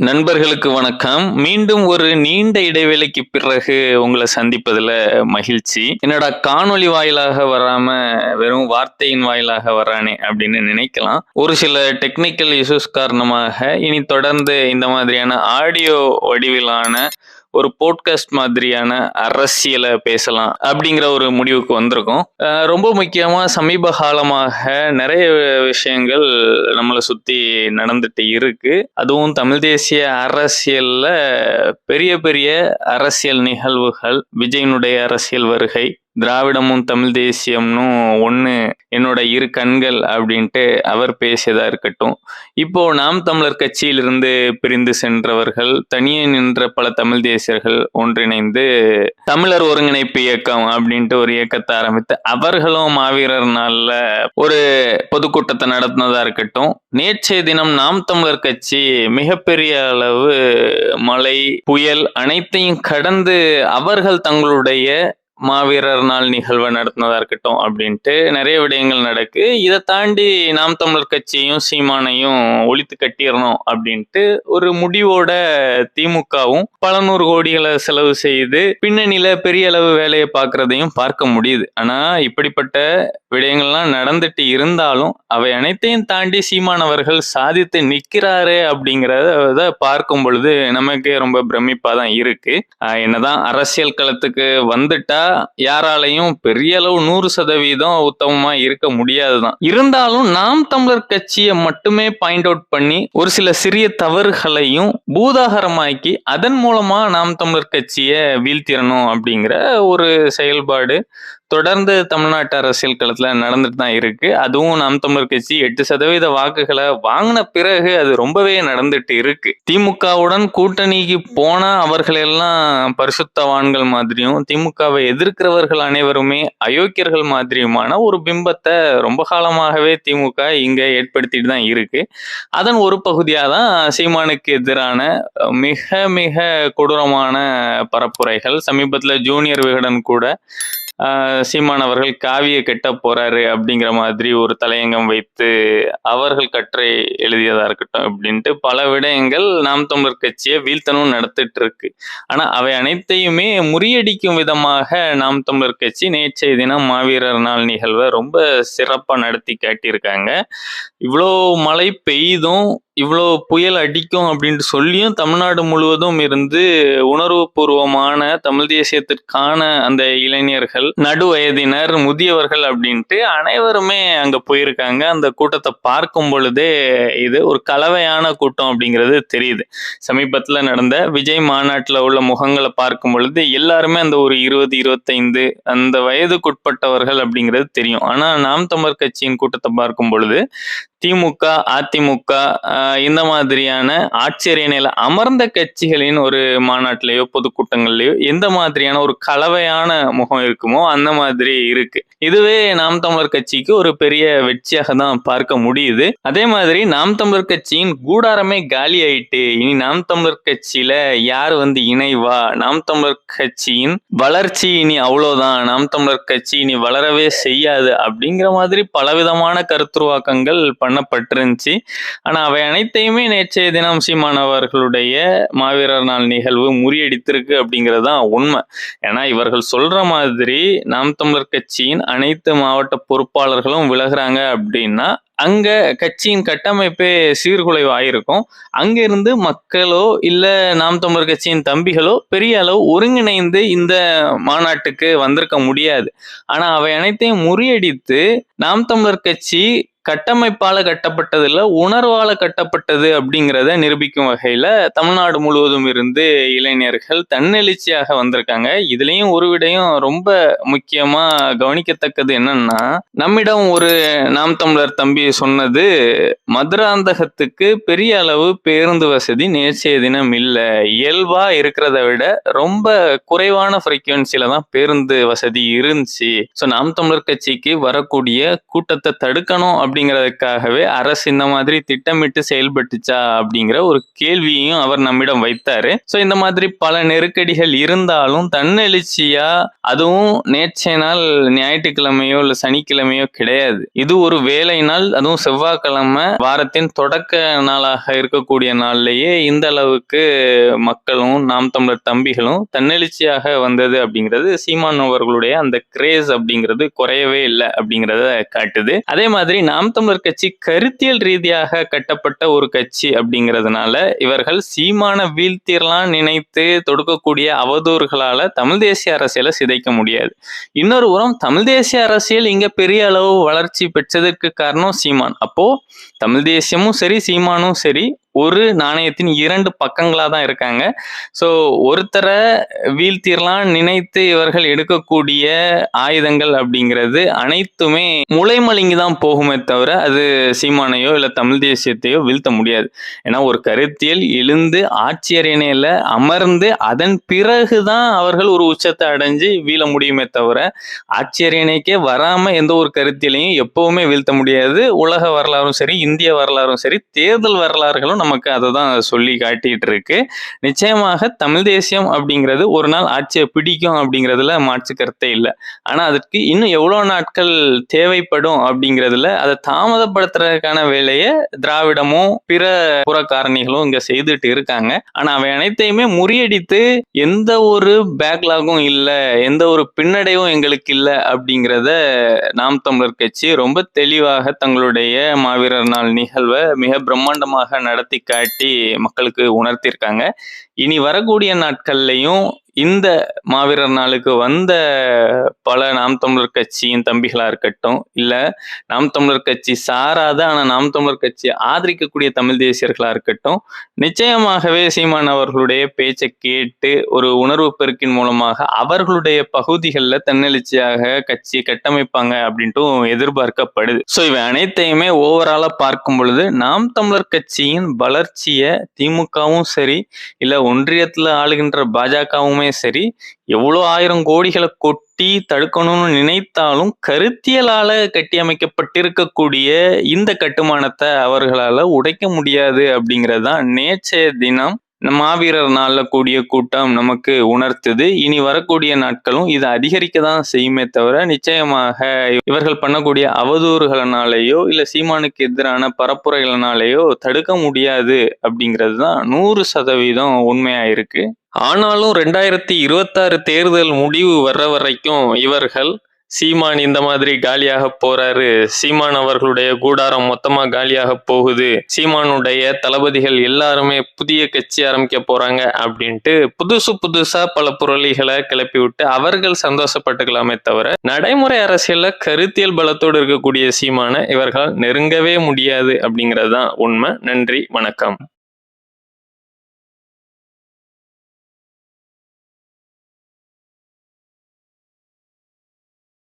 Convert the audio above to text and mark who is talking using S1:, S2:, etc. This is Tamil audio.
S1: நண்பர்களுக்கு வணக்கம். மீண்டும் ஒரு நீண்ட இடைவேளைக்கு பிறகு உங்கள சந்திப்பதுல மகிழ்ச்சி. என்னடா காணொளி வாயிலாக வராம, வெறும் வார்த்தையின் வாயிலாக வரானே அப்படின்னு நினைக்கலாம். ஒரு சில டெக்னிக்கல் இஷ்யூஸ் காரணமாக இனி தொடர்ந்து இந்த மாதிரியான ஆடியோ வடிவிலான ஒரு போட்காஸ்ட் மாதிரியான அரசியல பேசலாம் அப்படிங்கிற ஒரு முடிவுக்கு வந்திருக்கோம். ரொம்ப முக்கியமா சமீப காலமாக நிறைய விஷயங்கள் நம்மளை சுத்தி நடந்துட்டு இருக்கு. அதுவும் தமிழ் தேசிய அரசியல்ல பெரிய பெரிய அரசியல் நிகழ்வுகள், விஜயனுடைய அரசியல் வருகை, திராவிடமும் தமிழ் தேசியம்னும் ஒண்ணு, என்னோட இரு கண்கள் அப்படின்ட்டு அவர் பேசியதா இருக்கட்டும். இப்போ நாம் தமிழர் கட்சியிலிருந்து பிரிந்து சென்றவர்கள், தனியே நின்ற பல தமிழ் தேசியர்கள் ஒன்றிணைந்து தமிழர் ஒருங்கிணைப்பு இயக்கம் அப்படின்ட்டு ஒரு இயக்கத்தை ஆரம்பித்து அவர்களும் மாவீரர் நாள்ல ஒரு பொதுக்கூட்டத்தை நடத்தினதா இருக்கட்டும். நேற்றைய தினம் நாம் தமிழர் கட்சி மிகப்பெரிய அளவு மழை, புயல் அனைத்தையும் கடந்து அவர்கள் தங்களுடைய மாவீரர் நாள் நிகழ்வை நடத்தினதா இருக்கட்டும் அப்படின்ட்டு நிறைய விடயங்கள் நடக்கு. இதை தாண்டி நாம் தமிழர் கட்சியையும் சீமானையும் ஒழித்து கட்டிடணும் அப்படின்ட்டு ஒரு முடிவோட திமுகவும் பல நூறு கோடிகளை செலவு செய்து பின்னணியில பெரிய அளவு வேலையை பார்க்கறதையும் பார்க்க முடியுது. ஆனா இப்படிப்பட்ட விடயங்கள்லாம் நடந்துட்டு இருந்தாலும் அவை அனைத்தையும் தாண்டி சீமானவர்கள் சாதித்து நிற்கிறாரு அப்படிங்கிறத பார்க்கும் பொழுது நமக்கே ரொம்ப பிரமிப்பா தான் இருக்கு. என்னதான் அரசியல் களத்துக்கு வந்துட்டா யாராலையும் பெரிய அளவு 100% உத்தமமா இருக்க முடியாதுதான். இருந்தாலும் நாம் தமிழர் கட்சியை மட்டுமே பாயிண்ட் அவுட் பண்ணி ஒரு சில சிறிய தவறுகளையும் பூதாகரமாக்கி அதன் மூலமா நாம் தமிழர் கட்சியை வீழ்த்திடணும் அப்படிங்கிற ஒரு செயல்பாடு தொடர்ந்து தமிழ்நாட்டு அரசியல் களத்துல நடந்துட்டு தான் இருக்கு. அதுவும் நாம் தமிழர் கட்சி 8% வாக்குகளை வாங்கின பிறகு அது ரொம்பவே நடந்துட்டு இருக்கு. திமுகவுடன் கூட்டணிக்கு போனா அவர்களெல்லாம் பரிசுத்தவான்கள் மாதிரியும், திமுகவை எதிர்க்கிறவர்கள் அனைவருமே அயோக்கியர்கள் மாதிரியுமான ஒரு பிம்பத்தை ரொம்ப காலமாகவே திமுக இங்க ஏற்படுத்திட்டு தான் இருக்கு. அதன் ஒரு பகுதியா தான் சீமானுக்கு எதிரான மிக மிக கொடூரமான பரப்புரைகள். சமீபத்துல ஜூனியர் விகடன் கூட சீமான் அவர்கள் காவிய கெட்ட போறாரு அப்படிங்கிற மாதிரி ஒரு தலையங்கம் வைத்து அவர்கள் கட்டுரை எழுதியதா இருக்கட்டும் அப்படின்ட்டு பல விடயங்கள் நாம் தமிழர் கட்சியை வீழ்த்தணும் நடத்திட்டு இருக்கு. ஆனா அவை அனைத்தையுமே முறியடிக்கும் விதமாக நாம் தமிழர் கட்சி நேற்றைய தினம் மாவீரர் நாள் நிகழ்வை ரொம்ப சிறப்பா நடத்தி காட்டியிருக்காங்க. இவ்வளோ மழை பெய்தும் இவ்வளோ புயல் அடிக்கும் அப்படின்ட்டு சொல்லியும் தமிழ்நாடு முழுவதும் இருந்து உணர்வு பூர்வமான தமிழ் தேசியத்திற்கான அந்த இளைஞர்கள், நடு வயதினர், முதியவர்கள் அப்படின்ட்டு அனைவருமே அங்க போயிருக்காங்க. அந்த கூட்டத்தை பார்க்கும் பொழுதே இது ஒரு கலவையான கூட்டம் அப்படிங்கிறது தெரியுது. சமீபத்துல நடந்த விஜய் மாநாட்டுல உள்ள முகங்களை பார்க்கும் பொழுது எல்லாருமே அந்த ஒரு 20-25 அந்த வயதுக்குட்பட்டவர்கள் அப்படிங்கிறது தெரியும். ஆனா நாம் தமிழர் கட்சியின் கூட்டத்தை பார்க்கும் பொழுது திமுக, அதிமுக இந்த மாதிரியான ஆட்சியரணையில அமர்ந்த கட்சிகளின் ஒரு மாநாட்டிலேயோ பொதுக்கூட்டங்கள்லயோ எந்த மாதிரியான ஒரு கலவையான முகம் இருக்குமோ அந்த மாதிரி இருக்கு. இதுவே நாம் தமிழர் கட்சிக்கு ஒரு பெரிய வெற்றியாக தான் பார்க்க முடியுது. அதே மாதிரி நாம் தமிழர் கட்சியின் கூடாரமே காலி ஆயிட்டு, இனி நாம் தமிழர் கட்சியில யார் வந்து இணைவா, நாம் தமிழர் கட்சியின் வளர்ச்சி இனி அவ்வளவுதான், நாம் தமிழர் கட்சி இனி வளரவே செய்யாது அப்படிங்கிற மாதிரி பலவிதமான கருத்துருவாக்கங்கள் பண்ணப்பட்டிருந்துச்சு. ஆனா அவை அனைத்தையுமே நேற்றைய தினம் சீமான் அவர்களுடைய மாவீரர் நாள் நிகழ்வு முறியடித்திருக்கு அப்படிங்கிறது தான் உண்மை. ஏன்னா இவர்கள் சொல்ற மாதிரி நாம் தமிழர் கட்சியின் அனைத்து மாவட்ட பொறுப்பாளர்களும் விலகுறாங்க அப்படின்னா அங்க கட்சியின் கட்டமைப்பே சீர்குலைவு ஆயிருக்கும். அங்கிருந்து மக்களோ இல்ல நாம் தமிழர் கட்சியின் தம்பிகளோ பெரிய அளவு ஒருங்கிணைந்து இந்த மாநாட்டுக்கு வந்திருக்க முடியாது. ஆனா அவை அனைத்தையும் முறியடித்து நாம் தமிழர் கட்சி கட்டமைப்பால கட்டப்பட்டது இல்ல, உணர்வால கட்டப்பட்டது அப்படிங்கிறத நிரூபிக்கும் வகையில தமிழ்நாடு முழுவதும் இருந்து இளைஞர்கள் தன்னெழுச்சியாக வந்திருக்காங்க. இதுலயும் ஒரு விடயம் ரொம்ப முக்கியமா கவனிக்கத்தக்கது என்னன்னா, நம்மிடம் ஒரு நாம் தமிழர் தம்பி சொன்னது, மதுராந்தகத்துக்கு பெரிய அளவு பேருந்து வசதி நேற்றைய தினம் இல்ல, இயல்பா இருக்கிறத விட ரொம்ப குறைவான ஃப்ரீக்வன்சில தான் பேருந்து வசதி இருந்துச்சு. ஸோ நாம் தமிழர் கட்சிக்கு வரக்கூடிய கூட்டத்தை தடுக்கணும் அப்படிங்கிறதுக்காகவே அரசு இந்த மாதிரி திட்டமிட்டு செயல்பட்டுச்சா அப்படிங்கிற ஒரு கேள்வியையும் அவர் நம்மிடம் வைத்தாரு. ஸோ இந்த மாதிரி பல நெருக்கடிகள் இருந்தாலும் தன்னெழுச்சியா, அதுவும் நேற்றைய நாள் ஞாயிற்றுக்கிழமையோ இல்ல சனிக்கிழமையோ கிடையாது. இது ஒரு வேலை நாள், அதுவும் செவ்வாய்க்கிழமை வாரத்தின் தொடக்க நாளாக இருக்கக்கூடிய நாள்லயே இந்த அளவுக்கு மக்களும் நாம் தமிழர் தம்பிகளும் தன்னெழுச்சியாக வந்தது அப்படிங்கிறது சீமான் அவர்களுடைய அந்த கிரேஸ் அப்படிங்கிறது குறையவே இல்லை அப்படிங்கிறத காட்டுது. அதே மாதிரி நாம் தமிழர் கட்சி கருத்தியல் ரீதியாக கட்டப்பட்ட ஒரு கட்சி அப்படிங்கிறதுனால இவர்கள் சீமான வீழ்த்தியெல்லாம் நினைத்து தொடுக்கக்கூடிய அவதூறுகளால தமிழ் தேசிய அரசியலை சிதைக்க முடியாது. இன்னொரு புறம் தமிழ் தேசிய அரசியல் இங்க பெரிய அளவு வளர்ச்சி பெற்றதற்கு காரணம் சீமான். அப்போ தமிழ் தேசியமும் சரி சீமானும் சரி ஒரு நாணயத்தின் இரண்டு பக்கங்களா தான் இருக்காங்க. ஸோ ஒருத்தரை வீழ்த்திடலாம் நினைத்து இவர்கள் எடுக்கக்கூடிய ஆயுதங்கள் அப்படிங்கிறது அனைத்துமே முளைமலிங்கி தான் போகுமே தவிர அது சீமானையோ இல்லை தமிழ் தேசியத்தையோ வீழ்த்த முடியாது. ஏன்னா ஒரு கருத்தியல் எழுந்து ஆட்சி அரியணையில அமர்ந்து அதன் பிறகுதான் அவர்கள் ஒரு உச்சத்தை அடைஞ்சு வீழ முடியுமே தவிர ஆட்சி அரியணைக்கே வராம எந்த ஒரு கருத்தியலையும் எப்பவுமே வீழ்த்த முடியாது. உலக வரலாறும் சரி இந்திய வரலாறும் சரி தேர்தல் வரலாறுகளும் நமக்கு அதை தான் சொல்லி காட்டிட்டு இருக்கு. நிச்சயமாக தமிழ் தேசியம் அப்படிங்கிறது ஒரு நாள் ஆட்சியை பிடிக்கும் அப்படிங்கிறதுல மாற்று கருத்தே இல்லை. ஆனா அதற்கு இன்னும் எவ்வளவு நாட்கள் தேவைப்படும் அப்படிங்கிறதுல அதை தாமதப்படுத்துறதுக்கான வேலையை திராவிடமும் பிற புற காரணிகளும் இங்க செய்துட்டு இருக்காங்க. ஆனா அவை அனைத்தையுமே முறியடித்து எந்த ஒரு பேக்லாகும் இல்லை, எந்த ஒரு பின்னடைவும் எங்களுக்கு இல்லை அப்படிங்கிறத நாம் தமிழர் கட்சி ரொம்ப தெளிவாக தங்களுடைய மாவீரர் நாள் நிகழ்வை மிக பிரம்மாண்டமாக நடத்தி காட்டி மக்களுக்கு உணர்த்தியிருக்காங்க. இனி வரக்கூடிய நாட்கள்லையும் இந்த மாவீரர் நாளுக்கு வந்த பல நாம் தமிழர் கட்சியின் தம்பிகளா இருக்கட்டும், இல்ல நாம் தமிழர் கட்சி சாராத ஆனா நாம் தமிழர் கட்சி ஆதரிக்கக்கூடிய தமிழ் தேசியர்களா இருக்கட்டும், நிச்சயமாகவே சீமான் அவர்களுடைய பேச்சை கேட்டு ஒரு உணர்வு பெருக்கின் மூலமாக அவர்களுடைய பகுதிகளில் தன்னெழுச்சியாக கட்சியை கட்டமைப்பாங்க அப்படின்ட்டும் எதிர்பார்க்கப்படுது. ஸோ இவை அனைத்தையுமே ஓவராலா பார்க்கும் பொழுது நாம் தமிழர் கட்சியின் வளர்ச்சியை திமுகவும் சரி இல்ல ஒன்றியத்துல ஆளுகின்ற பாஜகவுமே சரி எவ்வளோ 1000 கோடிகளை கொட்டி தடுக்கணும்னு நினைத்தாலும் கருத்தியலால கட்டியமைக்கப்பட்டிருக்கக்கூடிய இந்த கட்டுமானத்தை அவர்களால உடைக்க முடியாது அப்படிங்கிறது தான் நேற்றைய தினம் மாவீரர் நாள்ல கூடிய கூட்டம் நமக்கு உணர்த்துது. இனி வரக்கூடிய நாட்களும் இது அதிகரிக்க தான் செய்யுமே தவிர நிச்சயமாக இவர்கள் பண்ணக்கூடிய அவதூறுகளினாலேயோ இல்ல சீமானுக்கு எதிரான பரப்புரைகளினாலேயோ தடுக்க முடியாது அப்படிங்கிறது தான் 100% உண்மையா இருக்கு. ஆனாலும் 2026 தேர்தல் முடிவு வர்ற வரைக்கும் இவர்கள் சீமான் இந்த மாதிரி காலியாக போறாரு, சீமான் அவர்களுடைய கூடாரம் மொத்தமா காலியாக போகுது, சீமானுடைய தளபதிகள் எல்லாருமே புதிய கட்சி ஆரம்பிக்க போறாங்க அப்படின்ட்டு புதுசா பல புரளிகளை கிளப்பி விட்டு அவர்கள் சந்தோஷப்பட்டுக்கலாமே தவிர நடைமுறை அரசியல்ல கருத்தியல் பலத்தோடு இருக்கக்கூடிய சீமான இவர்கள் நெருங்கவே முடியாது அப்படிங்கிறது தான் உண்மை. நன்றி, வணக்கம்.